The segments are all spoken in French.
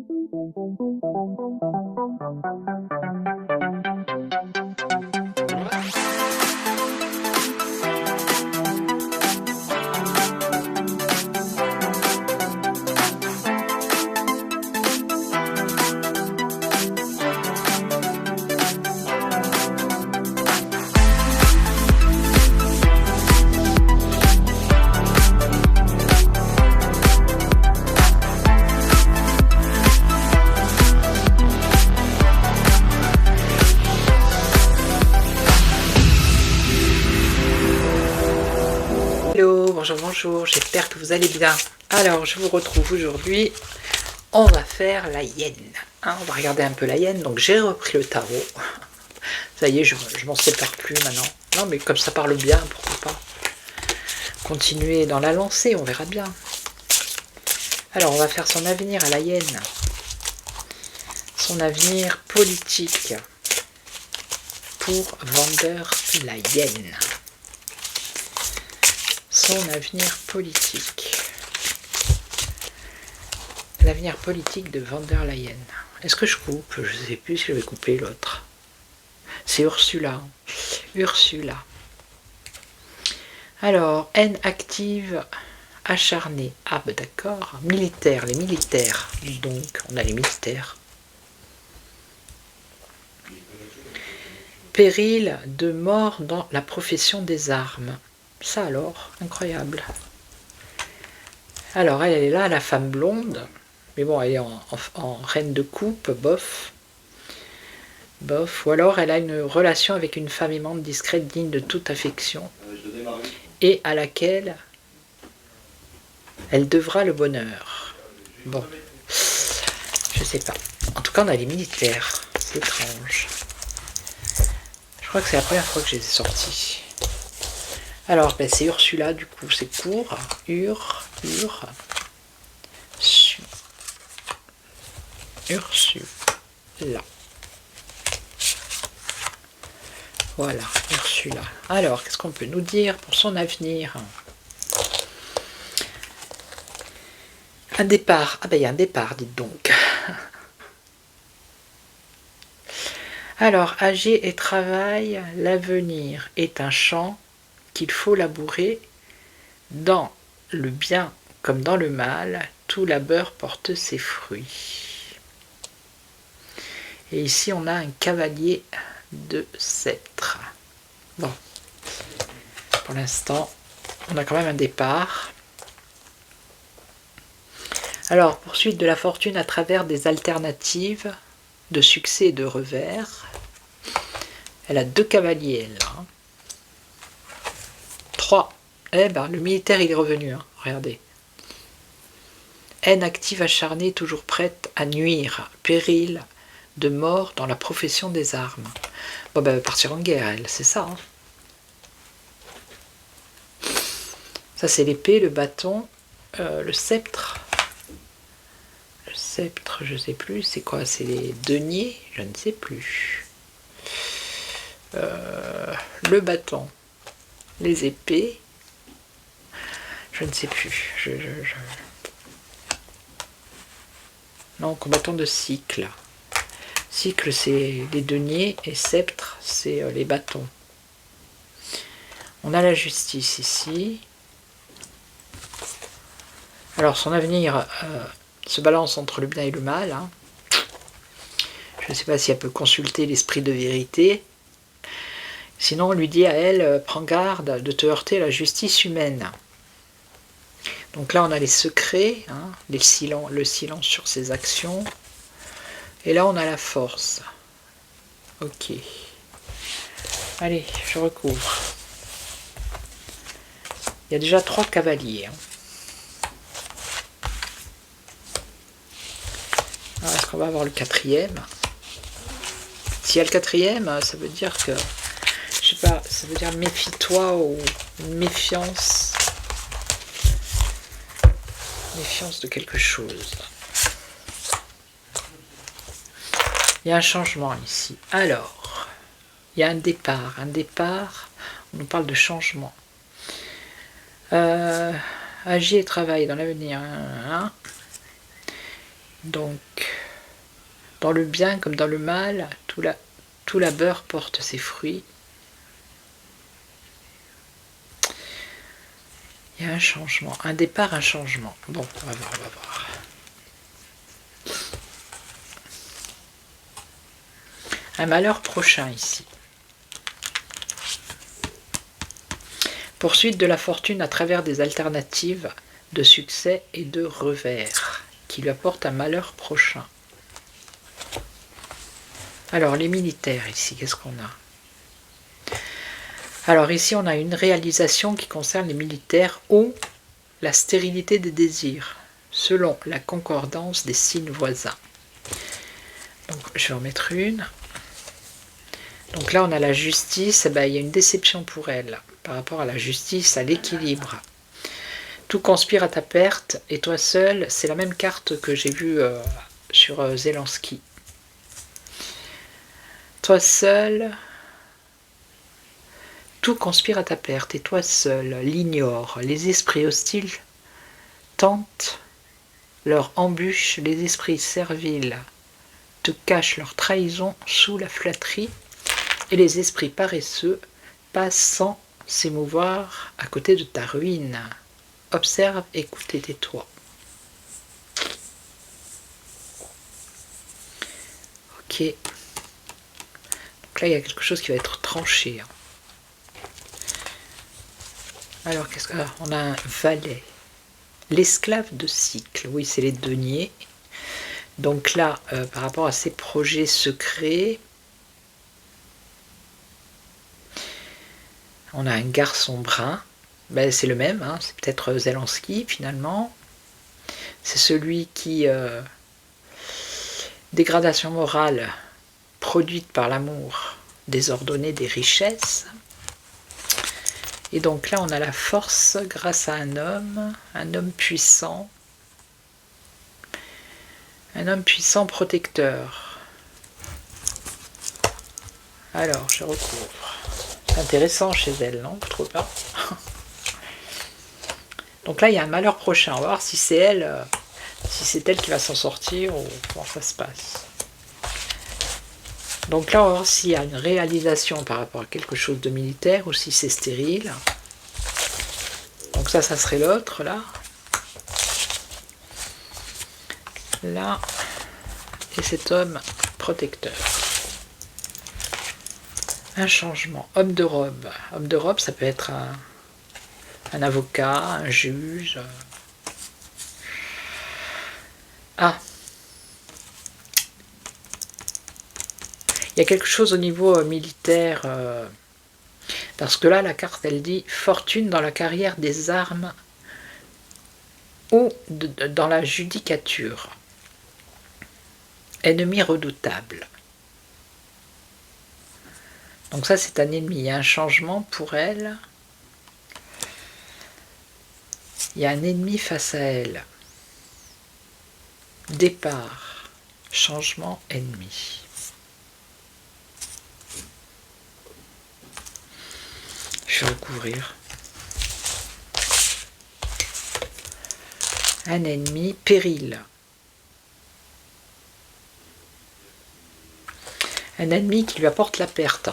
Hello, bonjour, j'espère que vous allez bien. Alors, je vous retrouve aujourd'hui, on va faire la hyène. Hein, on va regarder un peu la hyène, donc j'ai repris le tarot. Ça y est, je m'en sépare plus maintenant. Non, mais comme ça parle bien, pourquoi pas continuer dans la lancée, on verra bien. Alors, on va faire son avenir à la hyène. Son avenir politique pour Vendeur la hyène. Son avenir politique. L'avenir politique de Vendeur la hyène. Est-ce que je coupe? Je ne sais plus si je vais couper l'autre. C'est Ursula. Ursula. Alors, haine active, acharnée. Ah ben d'accord. Militaire, les militaires. Donc, on a les militaires. Péril de mort dans la profession des armes. Ça alors, incroyable. Alors, elle est là, la femme blonde. Mais bon, elle est en reine de coupe, bof. Bof. Ou alors, elle a une relation avec une femme aimante, discrète, digne de toute affection. Et à laquelle elle devra le bonheur. Bon. Je sais pas. En tout cas, on a les militaires. C'est étrange. Je crois que c'est la première fois que je les ai sortis. Alors, ben, c'est Ursula, du coup, c'est court. Ursula. Voilà, Ursula. Alors, qu'est-ce qu'on peut nous dire pour son avenir? Un départ. Ah ben, il y a un départ, dites donc. Alors, âgé et travail, l'avenir est un champ qu'il faut labourer. Dans le bien comme dans le mal, tout labeur porte ses fruits. Et ici, on a un cavalier de sceptre. Bon, pour l'instant, on a quand même un départ. Alors, poursuite de la fortune à travers des alternatives de succès et de revers. Elle a 2 cavaliers, elle, là. 3. Eh ben, le militaire, il est revenu, hein. Regardez. Haine active acharnée, toujours prête à nuire. Péril de mort dans la profession des armes. Bon, ben, elle va partir en guerre, elle, c'est ça. Hein. Ça, c'est l'épée, le bâton, le sceptre. Le sceptre, je sais plus. C'est quoi? C'est les deniers? Je ne sais plus. Le bâton. Les épées. Je ne sais plus. Non, combattant de cycle. Cycle, c'est les deniers, et sceptre, c'est les bâtons. On a la justice ici. Alors, son avenir se balance entre le bien et le mal. Hein. Je ne sais pas si elle peut consulter l'esprit de vérité. Sinon, on lui dit à elle, prends garde de te heurter à la justice humaine. Donc là, on a les secrets, hein, le silence sur ses actions. Et là, on a la force. Ok. Allez, je recouvre. Il y a déjà 3 cavaliers. Hein. Est-ce qu'on va avoir le 4e? S'il y a le 4e, ça veut dire que... Je sais pas, ça veut dire méfie-toi ou méfiance. Méfiance de quelque chose. Il y a un changement ici. Alors, il y a un départ. Un départ, on nous parle de changement. Agis et travaille dans l'avenir. Hein. Donc, Dans le bien comme dans le mal, tout labeur porte ses fruits. Il y a un changement, un départ, un changement. Bon, on va voir, on va voir. Un malheur prochain ici. Poursuite de la fortune à travers des alternatives de succès et de revers, qui lui apportent un malheur prochain. Alors, les militaires ici, qu'est-ce qu'on a? Alors ici, on a une réalisation qui concerne les militaires ou la stérilité des désirs, selon la concordance des signes voisins. Donc, je vais en mettre une. Donc là, on a la justice, il y a une déception pour elle, par rapport à la justice, à l'équilibre. Tout conspire à ta perte, et toi seul, c'est la même carte que j'ai vue sur Zelensky. Toi seul, tout conspire à ta perte, et toi seul l'ignores. Les esprits hostiles tentent leur embûche, les esprits serviles te cachent leur trahison sous la flatterie, et les esprits paresseux passent sans s'émouvoir à côté de ta ruine. Observe, écoute et tais-toi. Ok. Donc là, il y a quelque chose qui va être tranché. Alors, qu'est-ce que... on a un valet. L'esclave de cycle. Oui, c'est les deniers. Donc là, par rapport à ces projets secrets, on a un garçon brun. C'est le même, hein, c'est peut-être Zelensky finalement. C'est celui qui... dégradation morale produite par l'amour désordonné des richesses. Et donc là, on a la force grâce à un homme puissant. Un homme puissant protecteur. Alors, je recouvre. C'est intéressant chez elle, non? Vous trouvez pas? Donc là, il y a un malheur prochain. On va voir si c'est elle, qui va s'en sortir ou comment ça se passe. Donc là, on va voir s'il y a une réalisation par rapport à quelque chose de militaire ou si c'est stérile. Donc ça serait l'autre, là. Là. Et cet homme protecteur. Un changement. Homme de robe. Homme de robe, ça peut être un avocat, un juge. Ah. Il y a quelque chose au niveau militaire, parce que là, la carte, elle dit « Fortune dans la carrière des armes ou dans la judicature. Ennemi redoutable. » Donc ça, c'est un ennemi. Il y a un changement pour elle. Il y a un ennemi face à elle. Départ. Changement, ennemi. Je vais recouvrir. Un ennemi, péril. Un ennemi qui lui apporte la perte.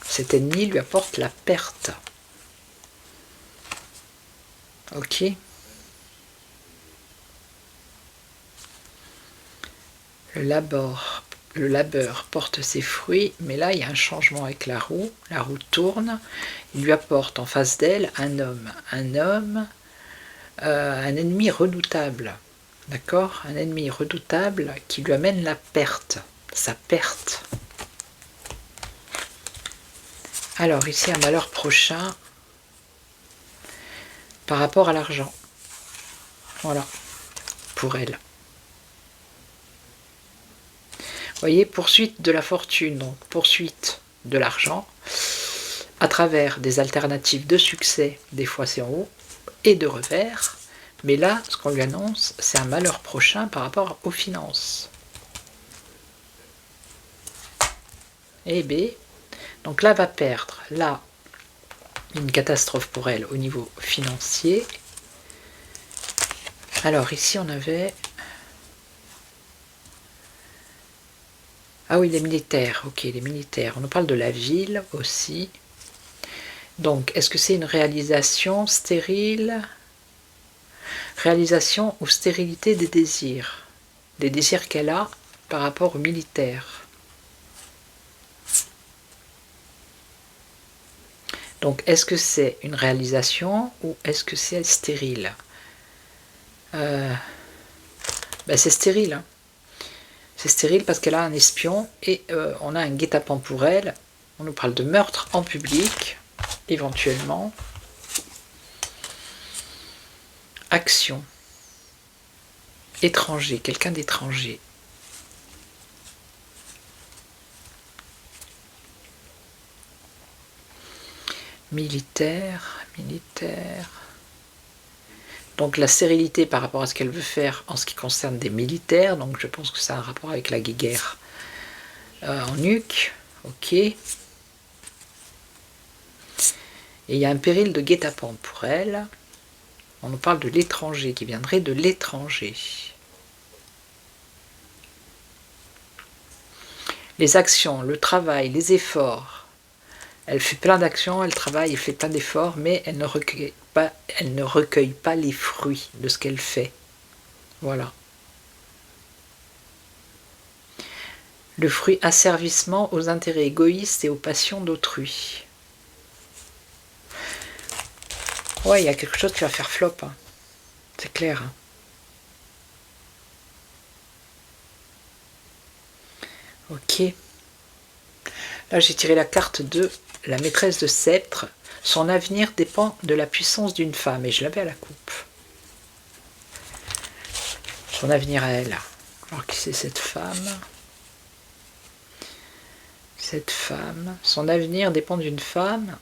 Cet ennemi lui apporte la perte. Ok. Le labeur porte ses fruits, mais là il y a un changement avec la roue tourne, il lui apporte en face d'elle un homme, un ennemi redoutable, d'accord, un ennemi redoutable qui lui amène la perte, sa perte. Alors ici un malheur prochain par rapport à l'argent, voilà, pour elle. Vous voyez, poursuite de la fortune, donc poursuite de l'argent, à travers des alternatives de succès, des fois c'est en haut, et de revers. Mais là, ce qu'on lui annonce, c'est un malheur prochain par rapport aux finances. Et B, donc là va perdre, là, une catastrophe pour elle au niveau financier. Alors ici on avait... Ah oui, les militaires, ok, les militaires. On nous parle de la ville aussi. Donc, est-ce que c'est une réalisation stérile? Réalisation ou stérilité des désirs? Des désirs qu'elle a par rapport aux militaires. Donc, est-ce que c'est une réalisation ou est-ce que c'est stérile? Ben, c'est stérile. Hein. C'est stérile parce qu'elle a un espion et on a un guet-apens pour elle. On nous parle de meurtre en public, éventuellement. Action. Étranger, quelqu'un d'étranger. Militaire. Donc la stérilité par rapport à ce qu'elle veut faire en ce qui concerne des militaires, donc je pense que ça a un rapport avec la guéguerre en nuque, ok. Et il y a un péril de guet-apens pour elle. On nous parle de l'étranger, qui viendrait de l'étranger. Les actions, le travail, les efforts. Elle fait plein d'actions, elle travaille, elle fait plein d'efforts, mais elle ne recueille pas les fruits de ce qu'elle fait. Voilà. Le fruit asservissement aux intérêts égoïstes et aux passions d'autrui. Ouais, il y a quelque chose qui va faire flop. Hein. C'est clair. Hein. Ok. Là, j'ai tiré la carte de la maîtresse de sceptre. Son avenir dépend de la puissance d'une femme. Et je l'avais à la coupe. Son avenir à elle. Alors, qui c'est cette femme? Cette femme. Son avenir dépend d'une femme.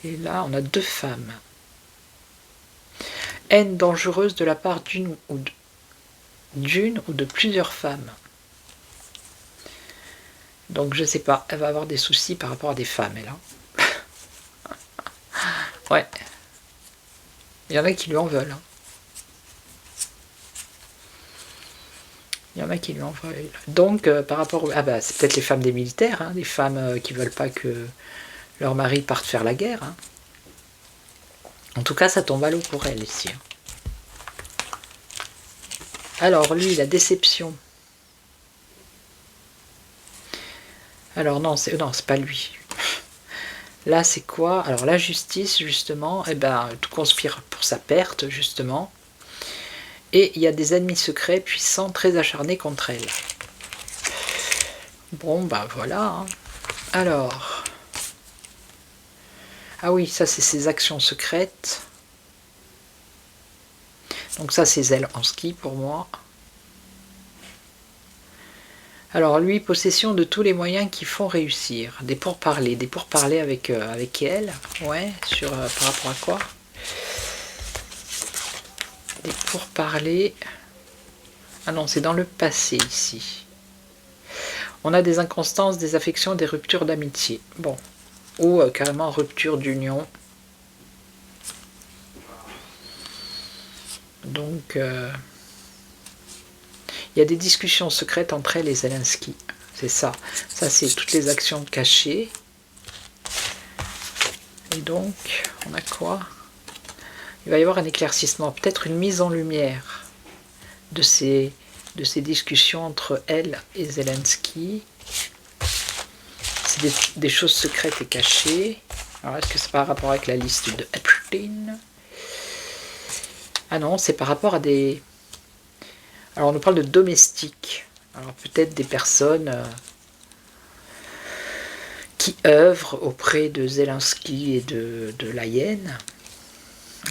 Et là, on a deux femmes. Haine dangereuse de la part d'une ou de plusieurs femmes. Donc je sais pas, elle va avoir des soucis par rapport à des femmes, elle. Hein. Ouais. Il y en a qui lui en veulent. Hein. Il y en a qui lui en veulent. Donc par rapport... Ah bah c'est peut-être les femmes des militaires, hein, les femmes qui veulent pas que leur mari parte faire la guerre. Hein. En tout cas, ça tombe à l'eau pour elle ici. Hein. Alors lui, la déception. Alors non, c'est pas lui. Là, c'est quoi? Alors la justice, justement, eh ben, tout conspire pour sa perte, justement. Et il y a des ennemis secrets, puissants, très acharnés contre elle. Bon, bah voilà. Hein. Alors... Ah oui, ça c'est ses actions secrètes. Donc ça c'est elle en ski pour moi. Alors lui, possession de tous les moyens qui font réussir. Des pourparlers avec elle. Ouais, sur par rapport à quoi? Des pourparlers. Ah non, c'est dans le passé ici. On a des inconstances, des affections, des ruptures d'amitié. Bon. Ou carrément rupture d'union. Donc, il y a des discussions secrètes entre elle et Zelensky. C'est ça. Ça, c'est toutes les actions cachées. Et donc, on a quoi? Il va y avoir un éclaircissement, peut-être une mise en lumière de ces discussions entre elle et Zelensky. C'est des choses secrètes et cachées. Alors, est-ce que c'est par rapport avec la liste de Epstein? Ah non, c'est par rapport à des... Alors, on nous parle de domestiques. Alors, peut-être des personnes qui œuvrent auprès de Zelensky et de Layène.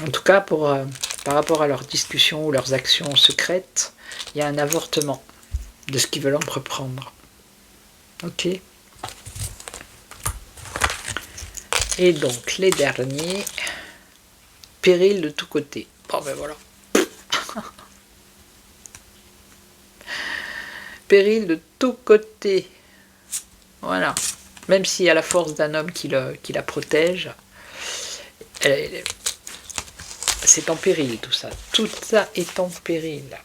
En tout cas, par rapport à leurs discussions ou leurs actions secrètes, il y a un avortement de ce qu'ils veulent entreprendre. Ok. Et donc, les derniers, péril de tous côtés. Bon, ben voilà. Péril de tous côtés. Voilà. Même s'il y a la force d'un homme qui la protège, c'est en péril tout ça. Tout ça est en péril.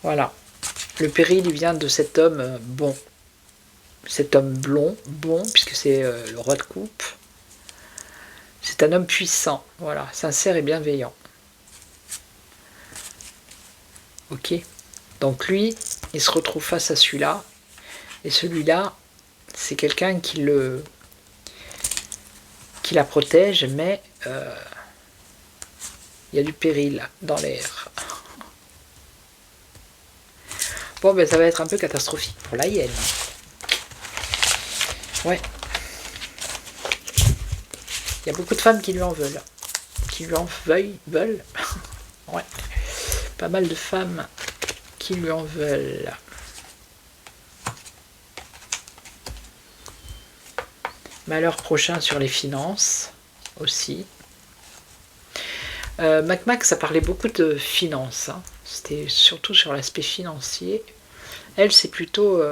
Voilà. Le péril, il vient de cet homme bon. Cet homme blond, bon, puisque c'est le roi de coupe. C'est un homme puissant, voilà, sincère et bienveillant. Ok. Donc lui, il se retrouve face à celui-là. Et celui-là, c'est quelqu'un qui la protège, mais il y a du péril dans l'air. Bon, ben ça va être un peu catastrophique pour la hyène. Ouais. Il y a beaucoup de femmes qui lui en veulent. Qui lui en veulent. Ouais. Pas mal de femmes qui lui en veulent. Malheur prochain sur les finances aussi. Mac, ça parlait beaucoup de finances. Hein. C'était surtout sur l'aspect financier. Elle, c'est plutôt...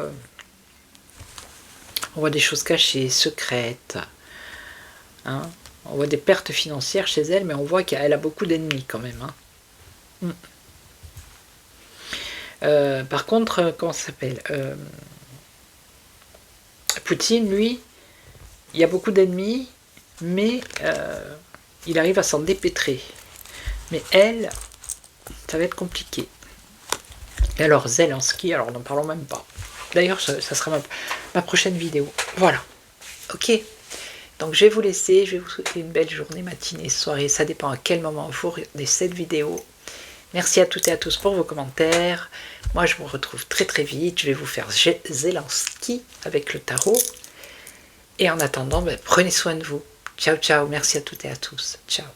on voit des choses cachées, secrètes. Hein. On voit des pertes financières chez elle, mais on voit qu'elle a beaucoup d'ennemis quand même. Hein. Par contre, comment ça s'appelle Poutine, lui, il y a beaucoup d'ennemis, mais il arrive à s'en dépêtrer. Mais elle, ça va être compliqué. Et alors Zelensky, alors n'en parlons même pas. D'ailleurs, ça sera ma prochaine vidéo. Voilà. Ok. Donc je vais vous laisser, je vais vous souhaiter une belle journée, matinée, soirée. Ça dépend à quel moment vous regardez cette vidéo. Merci à toutes et à tous pour vos commentaires. Moi, je vous retrouve très très vite. Je vais vous faire Zelensky avec le tarot. Et en attendant, prenez soin de vous. Ciao, ciao. Merci à toutes et à tous. Ciao.